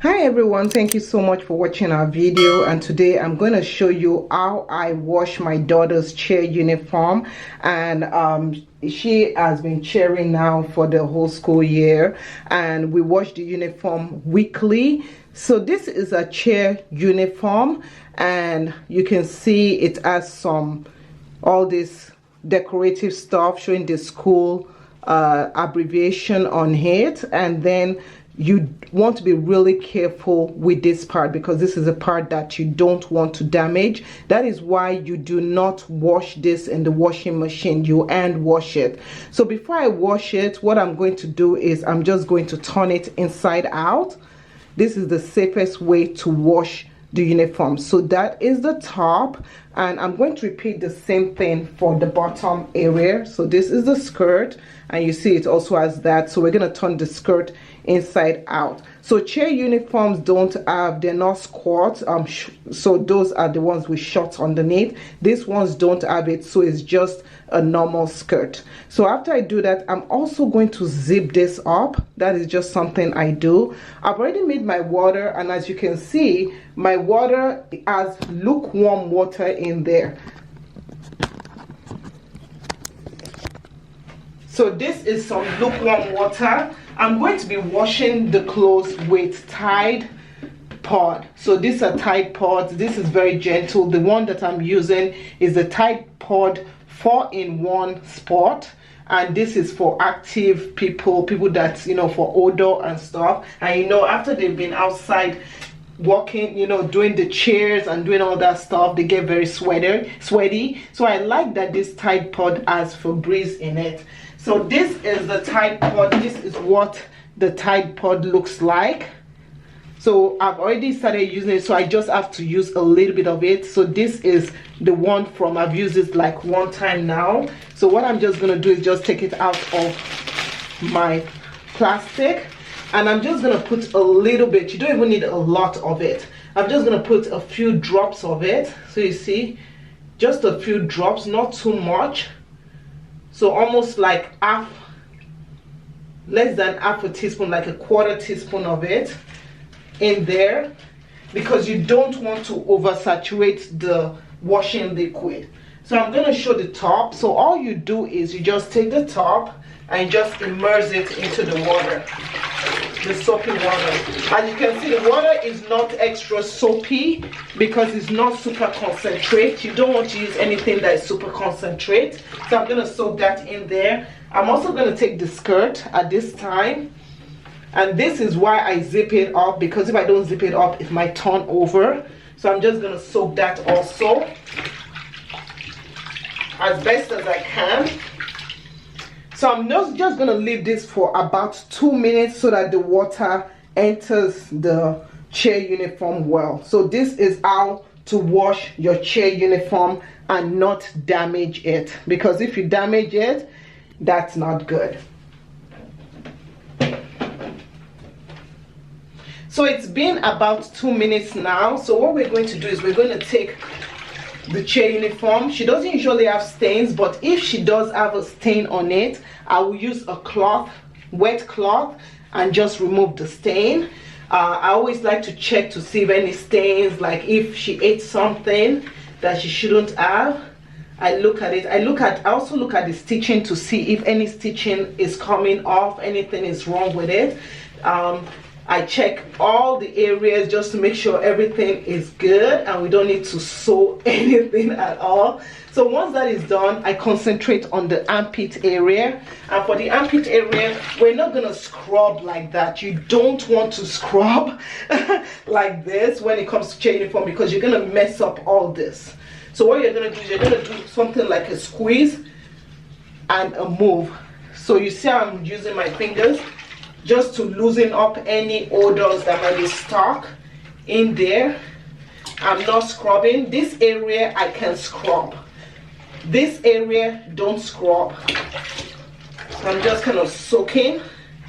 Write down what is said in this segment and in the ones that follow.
Hi everyone, thank you so much for watching our video, and today I'm going to show you how I wash my daughter's cheer uniform. And she has been cheering now for the whole school year, and we wash the uniform weekly. So this is a cheer uniform, and you can see it has all this decorative stuff showing the school abbreviation on it. And then you want to be really careful with this part, because this is a part that you don't want to damage. That is why you do not wash this in the washing machine. You hand wash it. So before I wash it, what I'm going to do is I'm just going to turn it inside out. This is the safest way to wash the uniform. So that is the top, and I'm going to repeat the same thing for the bottom area. So this is the skirt, and you see it also has that. So we're going to turn the skirt inside out. So cheer uniforms they're not squats, so those are the ones with shorts underneath. These ones don't have it, so it's just a normal skirt. So after I do that, I'm also going to zip this up. That is just something I do. I've already made my water, and as you can see, my water has lukewarm water in there. So this is some lukewarm water. I'm going to be washing the clothes with Tide Pod. So these are Tide Pods. This is very gentle. The one that I'm using is the Tide Pod 4-in-1 Sport, and this is for active people that, you know, for odor and stuff. And you know, after they've been outside walking, you know, doing the chairs and doing all that stuff, they get very sweaty. So I like that this Tide Pod has Febreze in it. So this is the Tide Pod. This is what the Tide Pod looks like. So I've already started using it, so I just have to use a little bit of it. So this is the one from, I've used it like one time now. So what I'm just going to do is just take it out of my plastic, and I'm just going to put a little bit. You don't even need a lot of it. I'm just going to put a few drops of it. So you see, just a few drops, not too much. So almost like less than half a teaspoon, like a quarter teaspoon of it in there, because you don't want to oversaturate the washing liquid. So I'm going to show the top. So all you do is you just take the top and just immerse it into the water, the soapy water. As you can see, the water is not extra soapy because it's not super concentrate. You don't want to use anything that is super concentrate. So I'm going to soak that in there. I'm also going to take the skirt at this time, and this is why I zip it up, because if I don't zip it up, it might turn over. So I'm just going to soak that also as best as I can. So I'm just going to leave this for about 2 minutes so that the water enters the cheer uniform well. So this is how to wash your cheer uniform and not damage it, because if you damage it, that's not good. So it's been about 2 minutes now. So what we're going to do is we're going to take the cheer uniform. She doesn't usually have stains, but if she does have a stain on it, I will use a cloth, wet cloth, and just remove the stain. I always like to check to see if any stains, like if she ate something that she shouldn't have. I look at it. I also look at the stitching to see if any stitching is coming off, anything is wrong with it. I check all the areas just to make sure everything is good and we don't need to sew anything at all. So once that is done, I concentrate on the armpit area. And for the armpit area, we're not going to scrub like that. You don't want to scrub like this when it comes to cheer uniform, because you're going to mess up all this. So what you're going to do is you're going to do something like a squeeze and a move. So you see how I'm using my fingers just to loosen up any odors that might be stuck in there. I'm not scrubbing. This area I can scrub. This area, don't scrub. So I'm just kind of soaking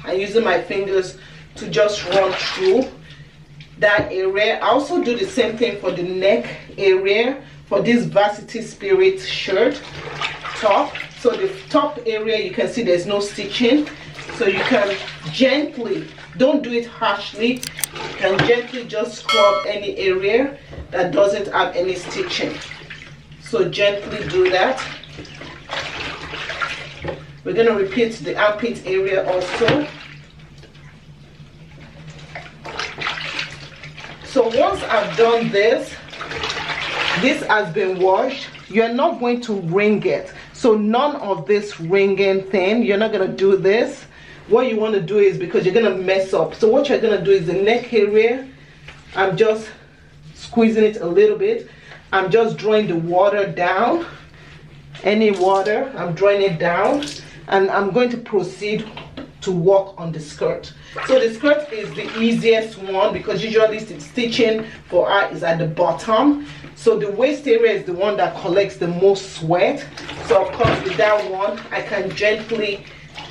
and using my fingers to just run through that area. I also do the same thing for the neck area for this Varsity Spirit shirt top. So the top area, you can see there's no stitching. So you can gently, don't do it harshly, you can gently just scrub any area that doesn't have any stitching. So gently do that. We're going to repeat the armpit area also. So once I've done this has been washed. You're not going to wring it. So none of this wringing thing, you're not going to do this. What you want to do is, because you're going to mess up, so what you're going to do is the neck area, I'm just squeezing it a little bit. I'm just drawing the water down. Any water, I'm drawing it down, and I'm going to proceed to work on the skirt. So the skirt is the easiest one because usually stitching for her is at the bottom. So the waist area is the one that collects the most sweat. So of course with that one, I can gently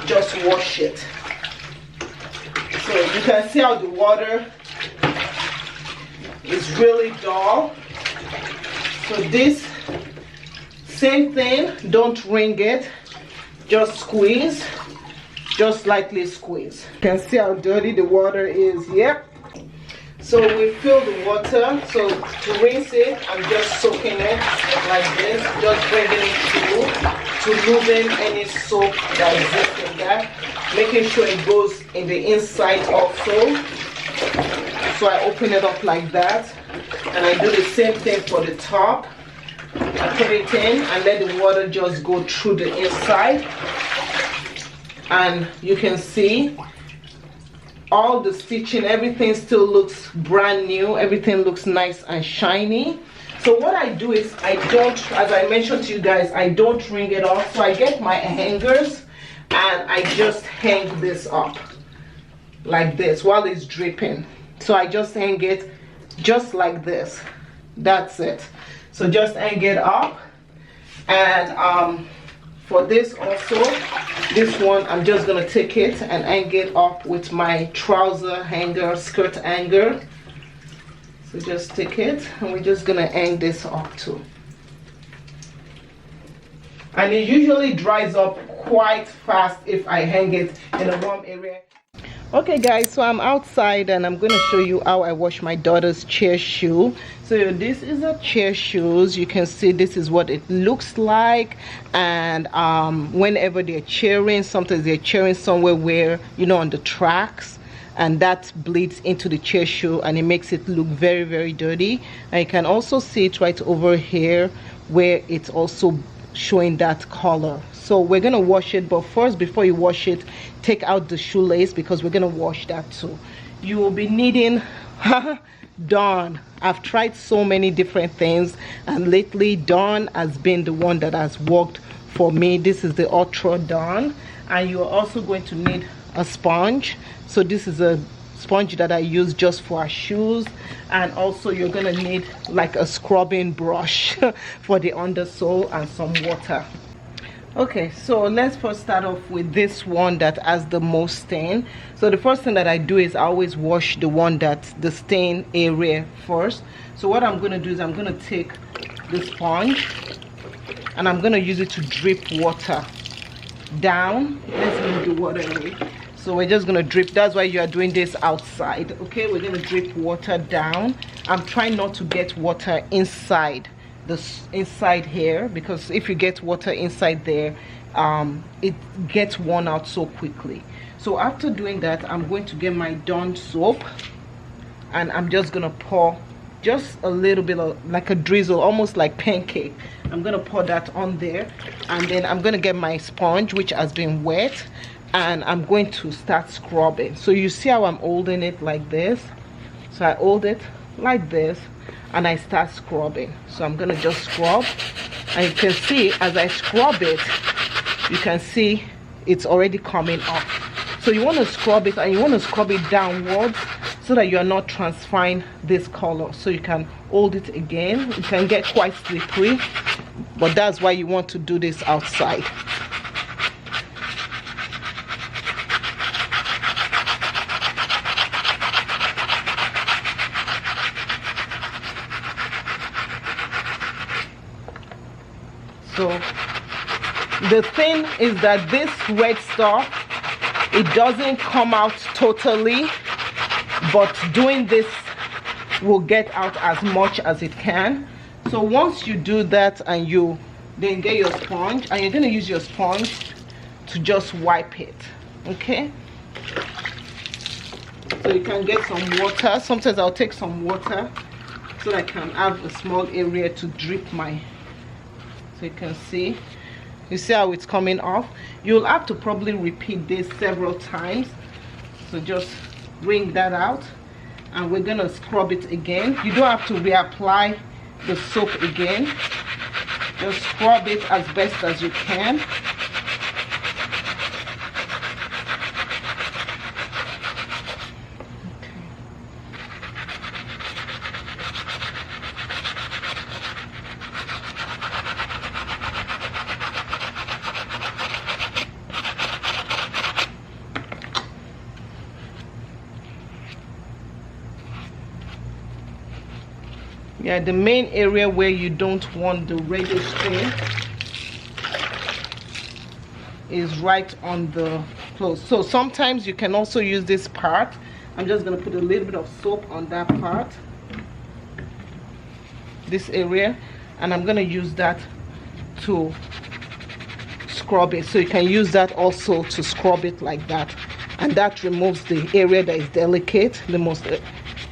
just wash it. So you can see how the water is really dull. So this, same thing, don't wring it, just squeeze. Just lightly squeeze. You can see how dirty the water is. Yep. So we fill the water. So to rinse it, I'm just soaking it like this, just bringing it through to loosen any soap that exists in that, making sure it goes in the inside also. So I open it up like that, and I do the same thing for the top. I put it in and let the water just go through the inside. And you can see all the stitching, everything still looks brand new, everything looks nice and shiny. So what I do is I don't, as I mentioned to you guys, I don't wring it off. So I get my hangers and I just hang this up like this while it's dripping. So I just hang it just like this. That's it. So just hang it up. And for this also, this one, I'm just gonna take it and hang it up with my trouser hanger, skirt hanger. So just take it and we're just gonna hang this up too. And it usually dries up quite fast if I hang it in a warm area. Okay guys, so I'm outside and I'm going to show you how I wash my daughter's cheer shoe. So this is a cheer shoes. You can see this is what it looks like. And whenever they're cheering, sometimes they're cheering somewhere where, you know, on the tracks, and that bleeds into the cheer shoe and it makes it look very, very dirty. And you can also see it right over here where it's also showing that color. So we're gonna wash it, but first, before you wash it, take out the shoelace because we're gonna wash that too. You will be needing Dawn. I've tried so many different things, and lately Dawn has been the one that has worked for me. This is the Ultra Dawn, and you're also going to need a sponge. So this is a sponge that I use just for our shoes, and also you're gonna need like a scrubbing brush for the undersole and some water. Okay, so let's first start off with this one that has the most stain. So the first thing that I do is I always wash the one that's the stain area first. So what I'm going to do is I'm going to take the sponge and I'm going to use it to drip water down. Let's move the water away. So we're just going to drip. That's why you are doing this outside. Okay, we're going to drip water down. I'm trying not to get water inside this inside here, because if you get water inside there, it gets worn out so quickly. So after doing that, I'm going to get my Dawn soap and I'm just gonna pour just a little bit of like a drizzle, almost like pancake. I'm gonna pour that on there, and then I'm gonna get my sponge, which has been wet, and I'm going to start scrubbing. So you see how I'm holding it like this. So I hold it like this and I start scrubbing. So I'm gonna just scrub, and you can see as I scrub it, you can see it's already coming up. So you want to scrub it, and you want to scrub it downwards so that you're not transferring this color. So you can hold it again. It can get quite slippery, but that's why you want to do this outside. So the thing is that this red stuff it doesn't come out totally, but doing this will get out as much as it can. So once you do that, and you then get your sponge, and you're going to use your sponge to just wipe it, okay? So you can get some water. Sometimes I'll take some water so that I can have a small area to drip my, so you can see. You see how it's coming off? You'll have to probably repeat this several times. So just wring that out, and we're gonna scrub it again. You don't have to reapply the soap again. Just scrub it as best as you can. Yeah, the main area where you don't want the radio stain is right on the clothes. So sometimes you can also use this part. I'm just going to put a little bit of soap on that part, this area, and I'm going to use that to scrub it. So you can use that also to scrub it like that, and that removes the area that is delicate, the most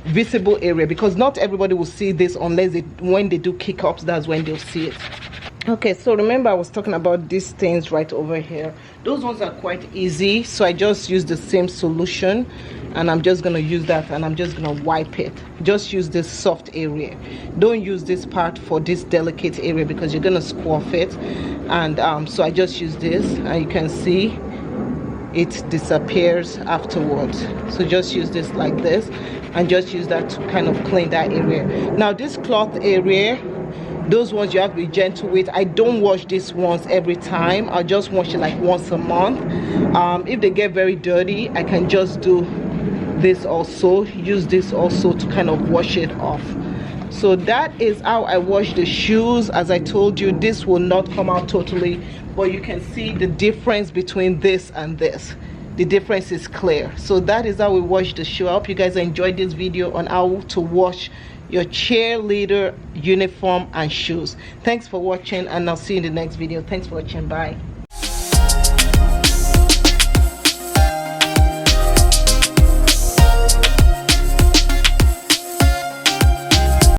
visible area, because not everybody will see this unless when they do kick ups, that's when they'll see it. Okay, so remember I was talking about these stains right over here. Those ones are quite easy, so I just use the same solution, and I'm just going to use that, and I'm just going to wipe it. Just use this soft area. Don't use this part for this delicate area because you're going to squash it. And so I just use this, and you can see it disappears afterwards. So just use this like this, and just use that to kind of clean that area. Now this cloth area, those ones you have to be gentle with. I don't wash these ones every time. I'll just wash it like once a month. If they get very dirty, I can just do this also, use this also to kind of wash it off. So that is how I wash the shoes. As I told you, this will not come out totally, but you can see the difference between this and this. The difference is clear. So that is how we wash the shoe. I hope you guys enjoyed this video on how to wash your cheerleader uniform and shoes. Thanks for watching, and I'll see you in the next video. Thanks for watching. Bye.